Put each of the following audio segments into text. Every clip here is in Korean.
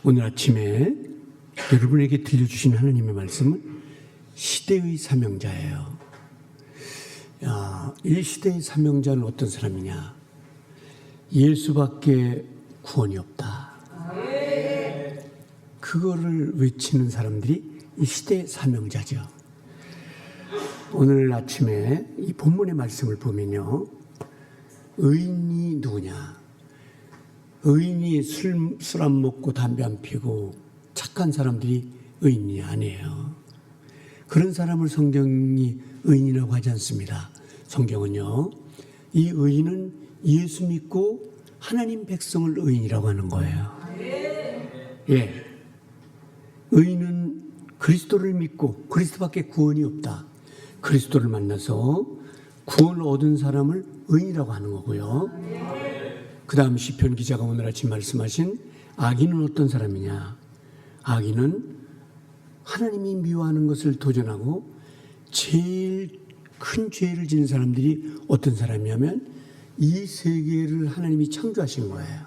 오늘 아침에 여러분에게 들려주신 하나님의 말씀은 시대의 사명자예요. 이 시대의 사명자는 어떤 사람이냐? 예수밖에 구원이 없다. 그거를 외치는 사람들이 이 시대의 사명자죠. 오늘 아침에 이 본문의 말씀을 보면요, 의인이 누구냐? 의인이 술 안 먹고 담배 안 피고 착한 사람들이 의인이 아니에요. 그런 사람을 성경이 의인이라고 하지 않습니다. 성경은요, 이 의인은 예수 믿고 하나님 백성을 의인이라고 하는 거예요. 예. 의인은 그리스도를 믿고 그리스도밖에 구원이 없다. 그리스도를 만나서 구원을 얻은 사람을 의인이라고 하는 거고요. 그 다음 시편 기자가 오늘 아침 말씀하신 악인은 어떤 사람이냐? 악인은 하나님이 미워하는 것을 도전하고 제일 큰 죄를 지은 사람들이 어떤 사람이냐면 이 세계를 하나님이 창조하신 거예요.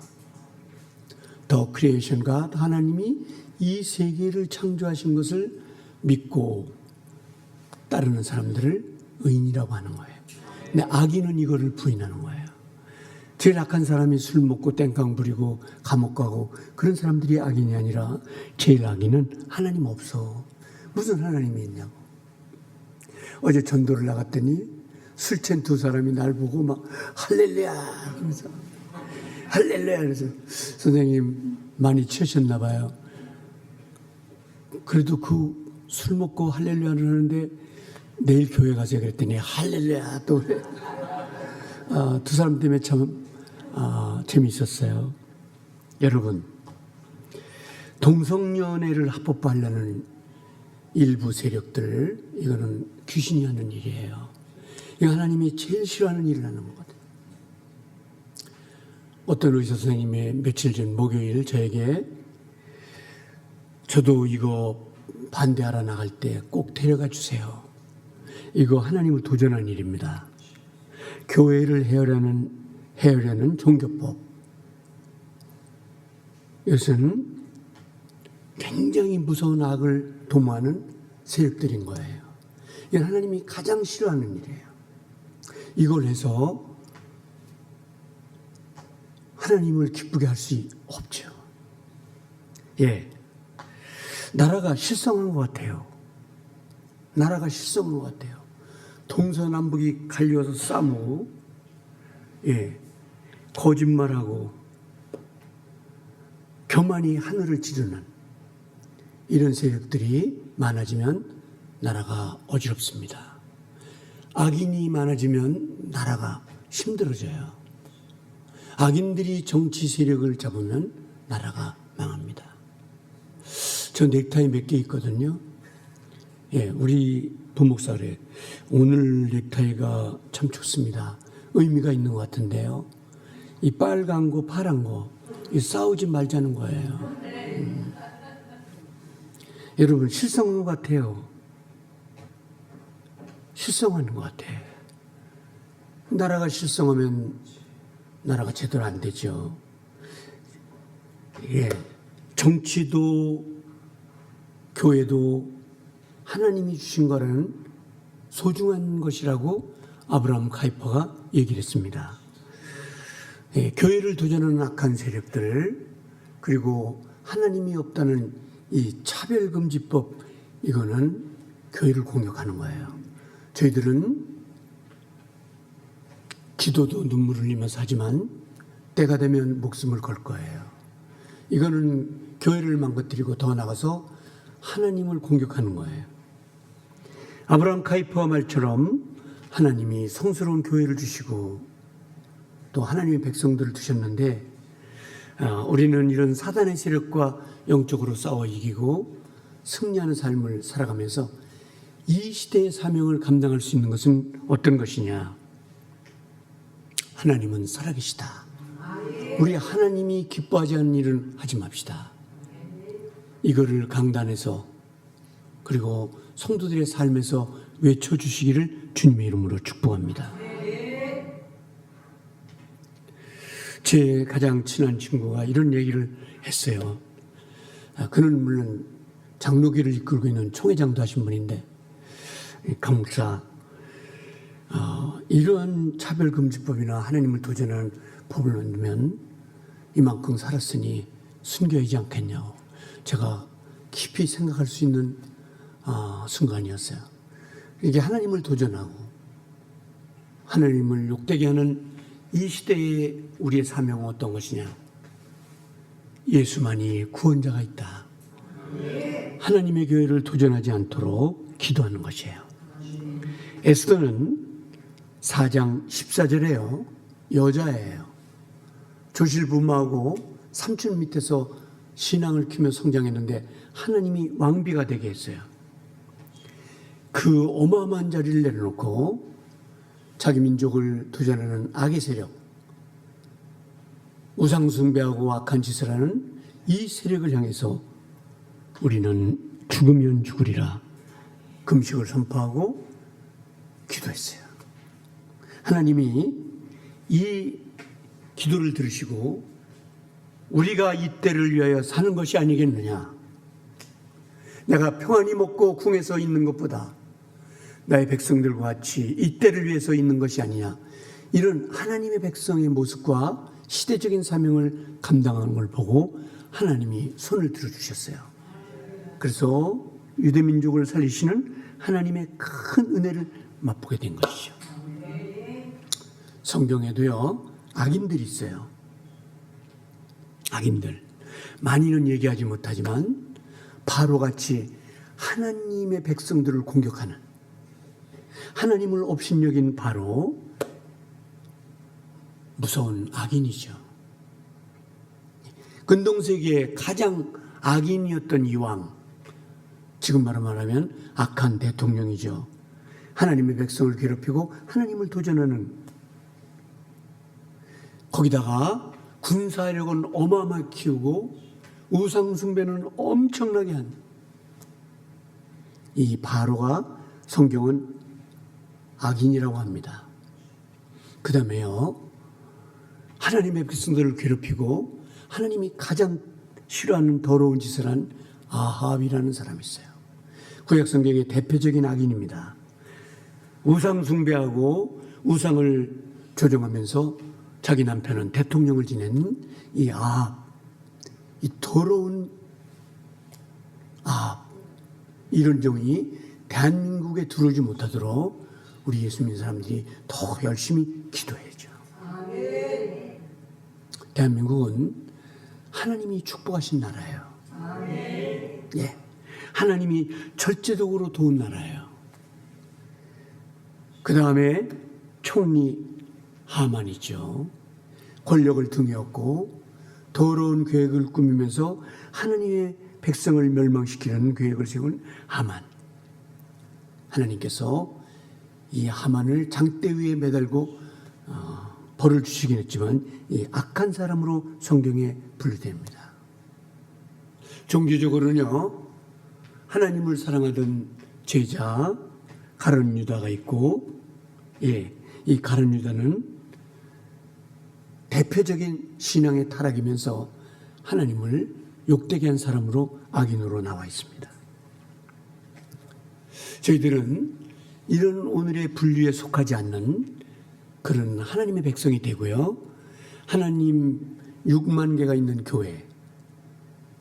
더 크리에이션과 하나님이 이 세계를 창조하신 것을 믿고 따르는 사람들을 의인이라고 하는 거예요. 근데 악인은 이거를 부인하는 거예요. 제일 악한 사람이 술 먹고 땡깡 부리고 감옥 가고 그런 사람들이 악인이 아니라 제일 악인은 하나님 없어. 무슨 하나님이 있냐고. 어제 전도를 나갔더니 술 취한 두 사람이 날 보고 막 할렐루야 그러면서 할렐루야 그래서 선생님 많이 취하셨나 봐요. 그래도 그 술 먹고 할렐루야를 하는데 내일 교회 가세요 그랬더니 할렐루야 또 그래. 두 사람 때문에 참 재미있었어요. 여러분, 동성연애를 합법화하려는 일부 세력들, 이거는 귀신이 하는 일이에요. 이거 하나님이 제일 싫어하는 일을 하는 거거든요. 어떤 의사 선생님이 며칠 전 목요일 저에게 저도 이거 반대하러 나갈 때 꼭 데려가 주세요. 이거 하나님을 도전한 일입니다. 교회를 해하려는 종교법. 이것은 굉장히 무서운 악을 도모하는 세력들인 거예요. 이건 하나님이 가장 싫어하는 일이에요. 이걸 해서 하나님을 기쁘게 할 수 없죠. 예. 나라가 실성한 것 같아요. 나라가 실성한 것 같아요. 동서남북이 갈려서 싸우고, 예, 거짓말하고, 교만이 하늘을 찌르는 이런 세력들이 많아지면 나라가 어지럽습니다. 악인이 많아지면 나라가 힘들어져요. 악인들이 정치 세력을 잡으면 나라가 망합니다. 저 넥타이 몇 개 있거든요. 예, 우리 부목사 그래. 오늘 넥타이가 참 좋습니다. 의미가 있는 것 같은데요. 이 빨간 거, 파란 거, 이 싸우지 말자는 거예요. 여러분, 실성한 것 같아요. 실성하는 것 같아. 나라가 실성하면 나라가 제대로 안 되죠. 예, 정치도 교회도 하나님이 주신 거라는 소중한 것이라고 아브라함 카이퍼가 얘기를 했습니다. 예, 교회를 도전하는 악한 세력들, 그리고 하나님이 없다는 이 차별금지법, 이거는 교회를 공격하는 거예요. 저희들은 기도도 눈물을 흘리면서 하지만 때가 되면 목숨을 걸 거예요. 이거는 교회를 망가뜨리고 더 나가서 하나님을 공격하는 거예요. 아브라함 카이퍼 말처럼 하나님이 성스러운 교회를 주시고 또 하나님의 백성들을 두셨는데 우리는 이런 사단의 세력과 영적으로 싸워 이기고 승리하는 삶을 살아가면서 이 시대의 사명을 감당할 수 있는 것은 어떤 것이냐? 하나님은 살아계시다. 우리 하나님이 기뻐하지 않는 일은 하지 맙시다. 이거를 강단에서 그리고 성도들의 삶에서 외쳐주시기를 주님의 이름으로 축복합니다. 제 가장 친한 친구가 이런 얘기를 했어요. 그는 물론 장로교를 이끌고 있는 총회장도 하신 분인데, 강 목사, 이러한 차별금지법이나 하나님을 도전하는 법을 만들면 이만큼 살았으니 순교하지 않겠냐고 제가 깊이 생각할 수 있는 순간이었어요. 이게 하나님을 도전하고 하나님을 욕되게 하는 이 시대에 우리의 사명은 어떤 것이냐? 예수만이 구원자가 있다. 하나님의 교회를 도전하지 않도록 기도하는 것이에요. 에스더는 4장 14절에요. 여자예요. 조실부모하고 삼촌 밑에서 신앙을 키우며 성장했는데 하나님이 왕비가 되게 했어요. 그 어마어마한 자리를 내려놓고 자기 민족을 도전하는 악의 세력, 우상숭배하고 악한 짓을 하는 이 세력을 향해서 우리는 죽으면 죽으리라 금식을 선포하고 기도했어요. 하나님이 이 기도를 들으시고 우리가 이때를 위하여 사는 것이 아니겠느냐. 내가 평안히 먹고 궁에서 있는 것보다 나의 백성들과 같이 이때를 위해서 있는 것이 아니냐. 이런 하나님의 백성의 모습과 시대적인 사명을 감당하는 걸 보고 하나님이 손을 들어주셨어요. 그래서 유대민족을 살리시는 하나님의 큰 은혜를 맛보게 된 것이죠. 성경에도요, 악인들이 있어요. 악인들. 많이는 얘기하지 못하지만 바로같이 하나님의 백성들을 공격하는, 하나님을 업신여긴 바로 무서운 악인이죠. 근동세기에 가장 악인이었던 이 왕, 지금 말하면 악한 대통령이죠. 하나님의 백성을 괴롭히고 하나님을 도전하는, 거기다가 군사력은 어마어마하게 키우고 우상숭배는 엄청나게 한 이 바로가 성경은 악인이라고 합니다. 그 다음에요, 하나님의 백성들을 괴롭히고 하나님이 가장 싫어하는 더러운 짓을 한 아합이라는 사람이 있어요. 구약 성경의 대표적인 악인입니다. 우상 숭배하고 우상을 조종하면서 자기 남편은 대통령을 지낸 이 아합, 이 더러운 아합, 이런 종이 대한민국에 들어오지 못하도록 우리 예수 믿는 사람들이 더 열심히 기도해야죠. 아멘. 대한민국은 하나님이 축복하신 나라예요. 아멘. 예, 하나님이 절제적으로 도운 나라예요. 그 다음에 총리 하만이죠. 권력을 등에 업고 더러운 계획을 꾸미면서 하나님의 백성을 멸망시키려는 계획을 세운 하만. 하나님께서 이 하만을 장대 위에 매달고 벌을 주시긴 했지만 이 악한 사람으로 성경에 분류됩니다. 종교적으로는요, 하나님을 사랑하던 제자 가룟 유다가 있고, 이 가룟 유다는 대표적인 신앙의 타락이면서 하나님을 욕되게 한 사람으로 악인으로 나와 있습니다. 저희들은 이런 오늘의 분류에 속하지 않는 그런 하나님의 백성이 되고요, 하나님 6만 개가 있는 교회,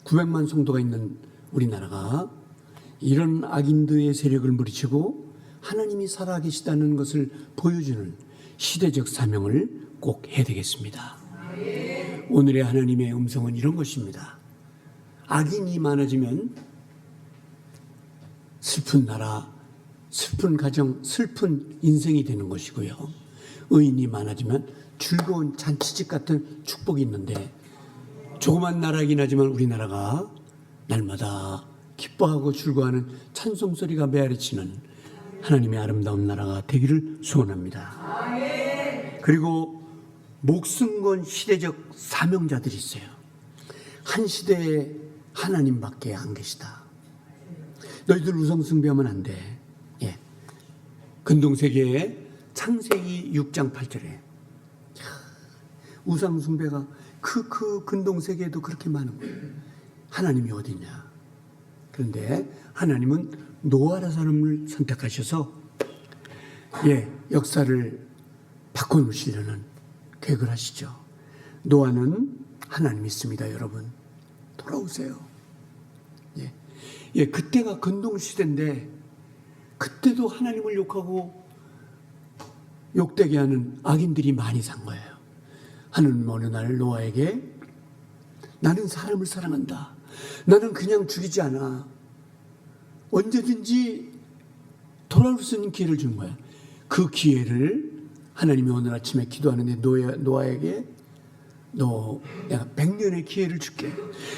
900만 성도가 있는 우리나라가 이런 악인들의 세력을 물리치고 하나님이 살아계시다는 것을 보여주는 시대적 사명을 꼭 해야 되겠습니다. 오늘의 하나님의 음성은 이런 것입니다. 악인이 많아지면 슬픈 나라, 슬픈 가정, 슬픈 인생이 되는 것이고요, 의인이 많아지면 즐거운 잔치집 같은 축복이 있는데, 조그만 나라이긴 하지만 우리나라가 날마다 기뻐하고 즐거워하는 찬송소리가 메아리치는 하나님의 아름다운 나라가 되기를 소원합니다. 그리고 목숨 건 시대적 사명자들이 있어요. 한 시대에 하나님밖에 안 계시다. 너희들 우상숭배하면 안 돼. 예. 근동세계의 창세기 6장 8절에 우상숭배가 그 근동세계에도 그렇게 많은 거예요. 하나님이 어디냐. 그런데 하나님은 노아라는 사람을 선택하셔서 역사를 바꿔놓으시려는 계획을 하시죠. 노아는 하나님 믿습니다, 여러분. 돌아오세요. 그때가 근동시대인데 그때도 하나님을 욕하고 욕되게 하는 악인들이 많이 산 거예요. 하나님 어느 날 노아에게 나는 사람을 사랑한다. 나는 그냥 죽이지 않아. 언제든지 돌아올 수 있는 기회를 주는 거야. 그 기회를 하나님이 오늘 아침에 기도하는데 노아에게 너 내가 100년의 기회를 줄게.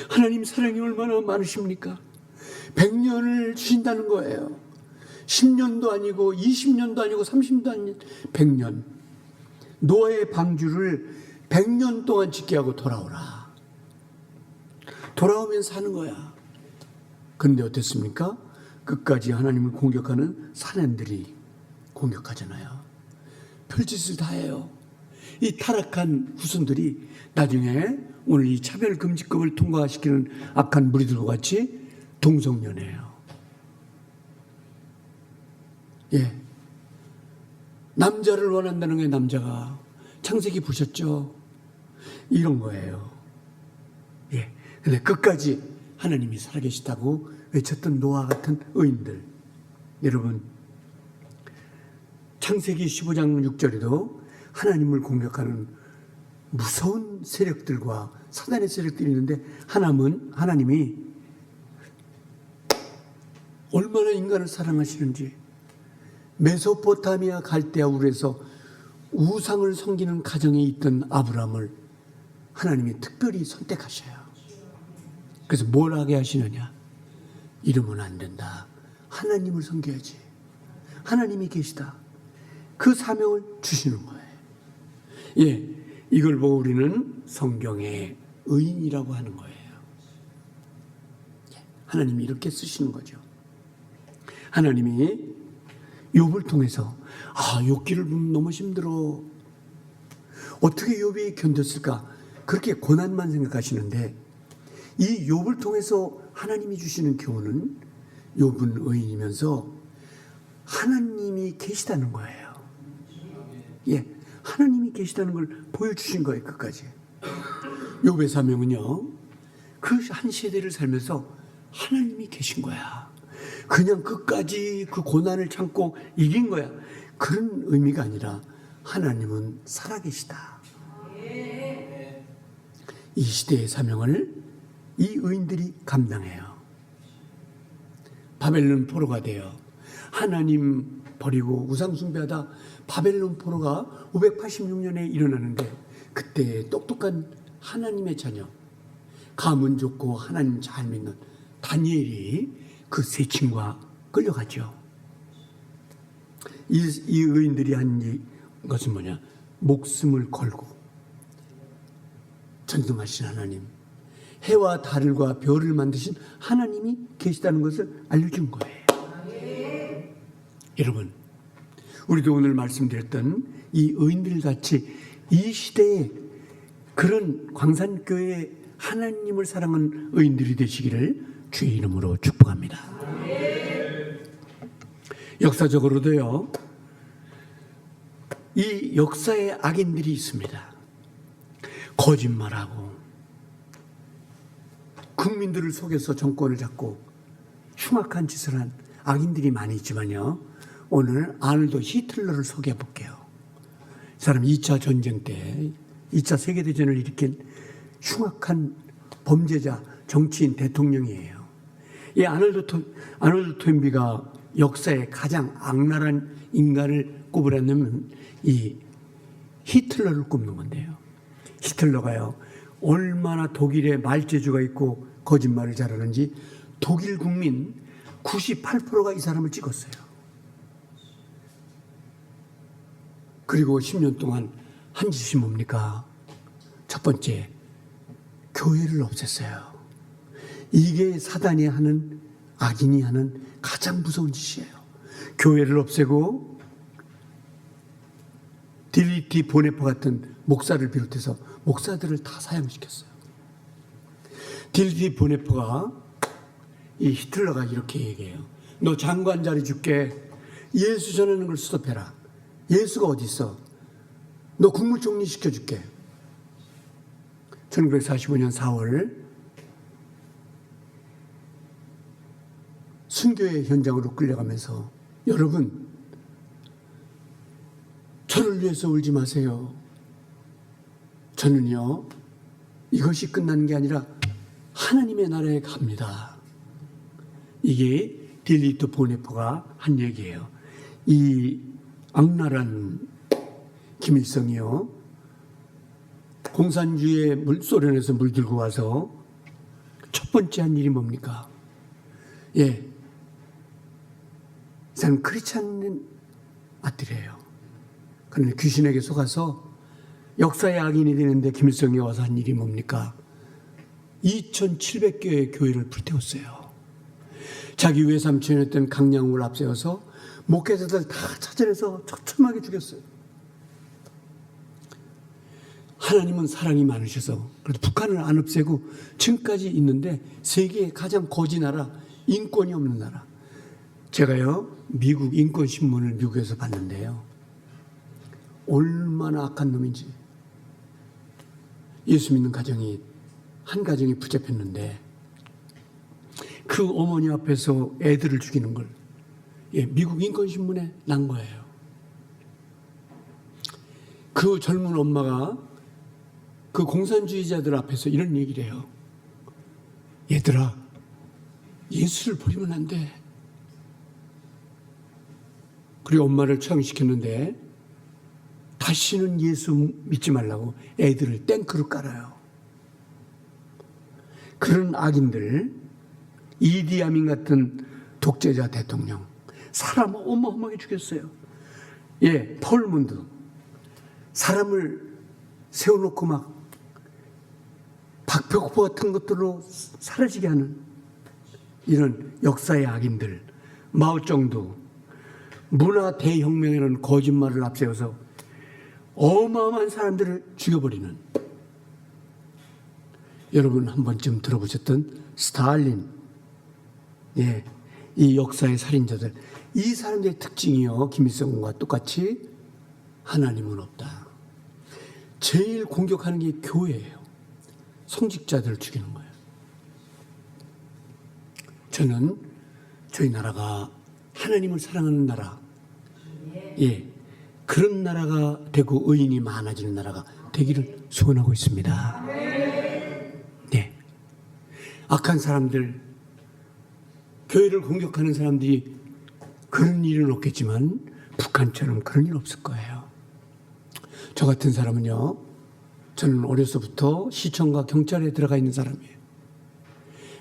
하나님 사랑이 얼마나 많으십니까? 100년을 주신다는 거예요. 10년도 아니고 20년도 아니고 30년도 아니고 100년. 노아의 방주를 100년 동안 짓게 하고 돌아오라. 돌아오면 사는 거야. 그런데 어땠습니까? 끝까지 하나님을 공격하는 사람들이 공격하잖아요. 별짓을 다 해요. 이 타락한 후손들이 나중에 오늘 이 차별금지법을 통과시키는 악한 무리들과 같이 동성연애예요. 남자를 원한다는 게 남자가 창세기 보셨죠? 이런 거예요. 근데 끝까지 하나님이 살아계시다고 외쳤던 노아 같은 의인들. 여러분, 창세기 15장 6절에도 하나님을 공격하는 무서운 세력들과 사단의 세력들이 있는데 하나님이 얼마나 인간을 사랑하시는지 메소포타미아 갈대아 우르에서 우상을 섬기는 가정에 있던 아브라함을 하나님이 특별히 선택하셔요. 그래서 뭘 하게 하시느냐? 이러면 안 된다. 하나님을 섬겨야지. 하나님이 계시다. 그 사명을 주시는 거예요. 이걸 보고 우리는 성경의 의인이라고 하는 거예요. 하나님이 이렇게 쓰시는 거죠. 하나님이 욥을 통해서 욥기를 보면 너무 힘들어. 어떻게 욥이 견뎠을까? 그렇게 고난만 생각하시는데 이 욥을 통해서 하나님이 주시는 교훈은 욥은 의인이면서 하나님이 계시다는 거예요. 하나님이 계시다는 걸 보여주신 거예요. 끝까지. 욥의 사명은요, 그 한 세대를 살면서 하나님이 계신 거야. 그냥 끝까지 그 고난을 참고 이긴 거야. 그런 의미가 아니라 하나님은 살아계시다. 이 시대의 사명을 이 의인들이 감당해요. 바벨론 포로가 돼요. 하나님 버리고 우상숭배하다 바벨론 포로가 586년에 일어나는데 그때 똑똑한 하나님의 자녀, 가문 좋고 하나님 잘 믿는 다니엘이 그 세 친구가 끌려가죠. 이 의인들이 한 것은 뭐냐? 목숨을 걸고 전능하신 하나님, 해와 달과 별을 만드신 하나님이 계시다는 것을 알려준 거예요. 여러분, 우리도 오늘 말씀드렸던 이 의인들 같이 이 시대에 그런 광산교회 하나님을 사랑하는 의인들이 되시기를 주의 이름으로 축복합니다. 역사적으로도요, 이 역사에 악인들이 있습니다. 거짓말하고 국민들을 속여서 정권을 잡고 흉악한 짓을 한 악인들이 많이 있지만요, 오늘 아놀드 히틀러를 소개해 볼게요. 이 사람 2차 전쟁 때 2차 세계대전을 일으킨 흉악한 범죄자, 정치인, 대통령이에요. 이 아놀드 토인비가 역사의 가장 악랄한 인간을 꼽으라면 이 히틀러를 꼽는 건데요. 히틀러가요, 얼마나 독일에 말재주가 있고 거짓말을 잘하는지 독일 국민 98%가 이 사람을 찍었어요. 그리고 10년 동안 한 짓이 뭡니까? 첫 번째, 교회를 없앴어요. 이게 사단이 하는, 악인이 하는 가장 무서운 짓이에요. 교회를 없애고 딜리티 보네퍼 같은 목사를 비롯해서 목사들을 다 사형시켰어요. 딜디 보네프가 이 히틀러가 이렇게 얘기해요. 너 장관 자리 줄게. 예수 전하는 걸 스톱해라. 예수가 어디 있어? 너 국무총리 시켜줄게. 1945년 4월 순교의 현장으로 끌려가면서 여러분 저를 위해서 울지 마세요. 저는요 이것이 끝나는 게 아니라 하나님의 나라에 갑니다. 이게 딜리트 보네프가 한 얘기예요. 이 악랄한 김일성이요 공산주의의 소련에서 물들고 와서 첫 번째 한 일이 뭡니까? 이 사람 크리스찬 아들이에요. 그런데 귀신에게 속아서 역사의 악인이 되는데 김일성이 와서 한 일이 뭡니까? 2,700개의 교회를 불태웠어요. 자기 외삼촌이었던 강양욱을 앞세워서 목회자들 다 찾아내서 처참하게 죽였어요. 하나님은 사랑이 많으셔서 그래도 북한을 안 없애고 지금까지 있는데 세계의 가장 거지 나라, 인권이 없는 나라. 제가요 미국 인권신문을 미국에서 봤는데요 얼마나 악한 놈인지. 예수 믿는 가정이 한 가정이 붙잡혔는데 그 어머니 앞에서 애들을 죽이는 걸 미국 인권신문에 난 거예요. 그 젊은 엄마가 그 공산주의자들 앞에서 이런 얘기를 해요. 얘들아, 예수를 버리면 안 돼. 그리고 엄마를 처형시켰는데 다시는 예수 믿지 말라고 애들을 탱크로 깔아요. 그런 악인들, 이디아민 같은 독재자 대통령, 사람 어마어마하게 죽였어요. 폴문드, 사람을 세워놓고 막 박격포 같은 것들로 사라지게 하는 이런 역사의 악인들, 마오쩌둥도 문화 대혁명이라는 거짓말을 앞세워서 어마어마한 사람들을 죽여버리는. 여러분 한 번쯤 들어보셨던 스탈린, 이 역사의 살인자들, 이 사람들의 특징이요 김일성과 똑같이 하나님은 없다. 제일 공격하는 게 교회예요. 성직자들을 죽이는 거예요. 저는 저희 나라가 하나님을 사랑하는 나라, 그런 나라가 되고 의인이 많아지는 나라가 되기를 소원하고 있습니다. 악한 사람들, 교회를 공격하는 사람들이 그런 일은 없겠지만 북한처럼 그런 일 없을 거예요. 저 같은 사람은요, 저는 어려서부터 시청과 경찰에 들어가 있는 사람이에요.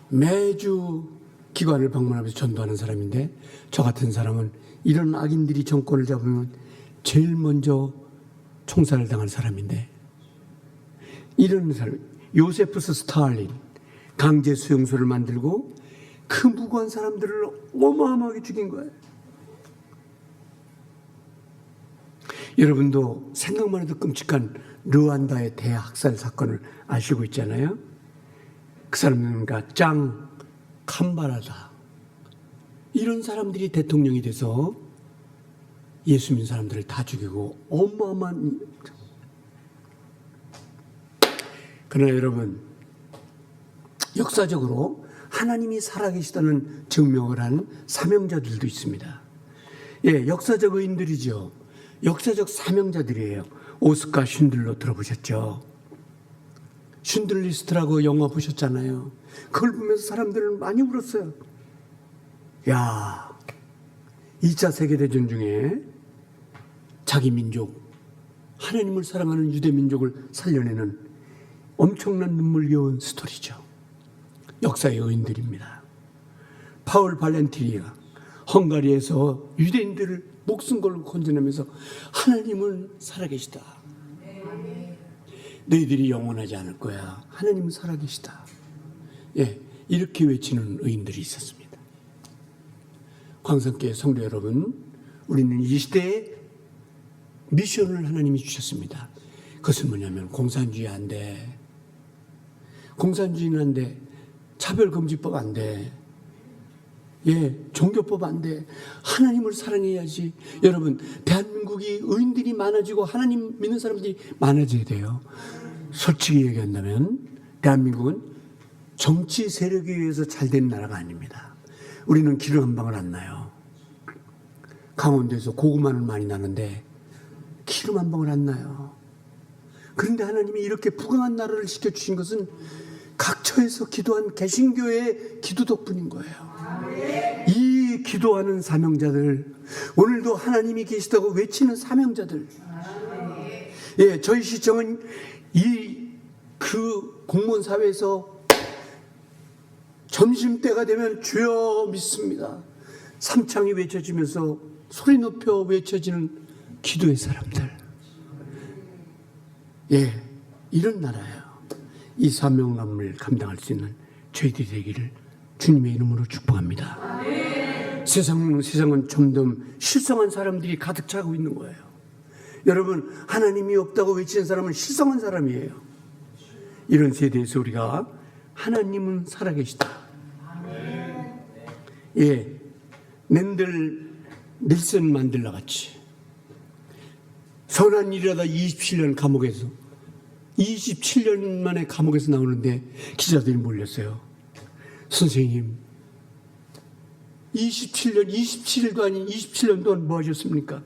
매주 기관을 방문하면서 전도하는 사람인데 저 같은 사람은 이런 악인들이 정권을 잡으면 제일 먼저 총살을 당한 사람인데, 이런 사람, 요세프스 스탈린, 강제 수용소를 만들고 그 무고한 사람들을 어마어마하게 죽인 거예요. 여러분도 생각만 해도 끔찍한 르완다의 대학살 사건을 아시고 있잖아요. 그 사람은 짱 캄바라다, 이런 사람들이 대통령이 돼서 예수 믿는 사람들을 다 죽이고 어마어마한. 그러나 여러분, 역사적으로 하나님이 살아계시다는 증명을 한 사명자들도 있습니다. 역사적 의인들이죠. 역사적 사명자들이에요. 오스카 쉰들러 들어보셨죠? 쉰들리스트라고 영화 보셨잖아요. 그걸 보면서 사람들은 많이 울었어요. 2차 세계대전 중에 자기 민족, 하나님을 사랑하는 유대 민족을 살려내는 엄청난 눈물겨운 스토리죠. 역사의 의인들입니다. 파울 발렌티니가 헝가리에서 유대인들을 목숨 걸고 건져내면서 하나님은 살아계시다. 너희들이 영원하지 않을 거야. 하나님은 살아계시다. 이렇게 외치는 의인들이 있었습니다. 광성교회 성도 여러분, 우리는 이 시대에 미션을 하나님이 주셨습니다. 그것은 뭐냐면 공산주의 안 돼. 공산주의는 안 돼. 차별금지법 안 돼. 예, 종교법 안 돼. 하나님을 사랑해야지. 여러분, 대한민국이 의인들이 많아지고 하나님 믿는 사람들이 많아져야 돼요. 솔직히 얘기한다면 대한민국은 정치 세력에 의해서 잘 된 나라가 아닙니다. 우리는 기름 한 방울 안 나요. 강원도에서 고구마는 많이 나는데 기름 한 방울 안 나요. 그런데 하나님이 이렇게 부강한 나라를 지켜주신 것은 각처에서 기도한 개신교의 기도 덕분인 거예요. 이 기도하는 사명자들, 오늘도 하나님이 계시다고 외치는 사명자들. 예, 저희 시청은 그 공무원 사회에서 점심때가 되면 주여 믿습니다. 삼창이 외쳐지면서 소리 높여 외쳐지는 기도의 사람들. 예, 이런 나라예요. 이 사명감을 감당할 수 있는 저희들이 되기를 주님의 이름으로 축복합니다. 세상은 점점 실성한 사람들이 가득 차고 있는 거예요. 여러분, 하나님이 없다고 외치는 사람은 실성한 사람이에요. 이런 세대에서 우리가 하나님은 살아계시다. 예, 넬슨 만델라 같이 선한 일이라다 27년 감옥에서 27년 만에 감옥에서 나오는데 기자들이 몰렸어요. 선생님, 27일도 아닌 27년 동안 뭐 하셨습니까?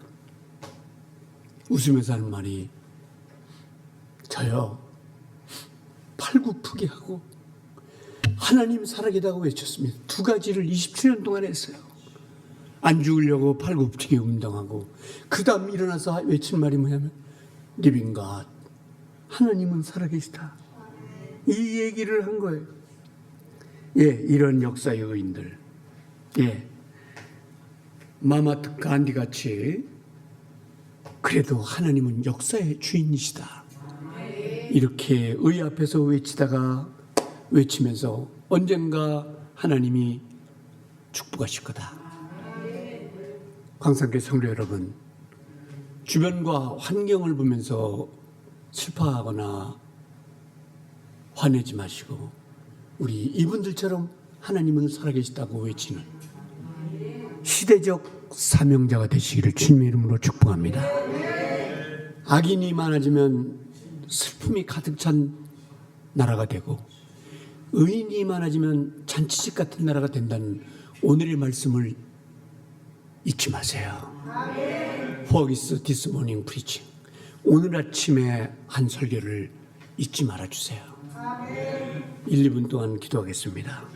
웃으면서 하는 말이, 저요, 팔굽히하고 하나님 살아계다고 외쳤습니다. 두 가지를 27년 동안 했어요. 안 죽으려고 팔굽히게 운동하고, 그 다음 일어나서 외친 말이 뭐냐면 Living God, 하나님은 살아계시다. 이 얘기를 한 거예요. 예, 이런 역사의 의인들. 예, 마마트 간디 같이 그래도 하나님은 역사의 주인이시다. 이렇게 의 앞에서 외치면서 언젠가 하나님이 축복하실 거다. 광산교회 성도 여러분, 주변과 환경을 보면서 슬퍼하거나 화내지 마시고 우리 이분들처럼 하나님은 살아계시다고 외치는 시대적 사명자가 되시기를 주님의 이름으로 축복합니다. 악인이 많아지면 슬픔이 가득 찬 나라가 되고 의인이 많아지면 잔치집 같은 나라가 된다는 오늘의 말씀을 잊지 마세요. What is this morning preaching? 오늘 아침에 한 설교를 잊지 말아주세요. 1, 2분 동안 기도하겠습니다.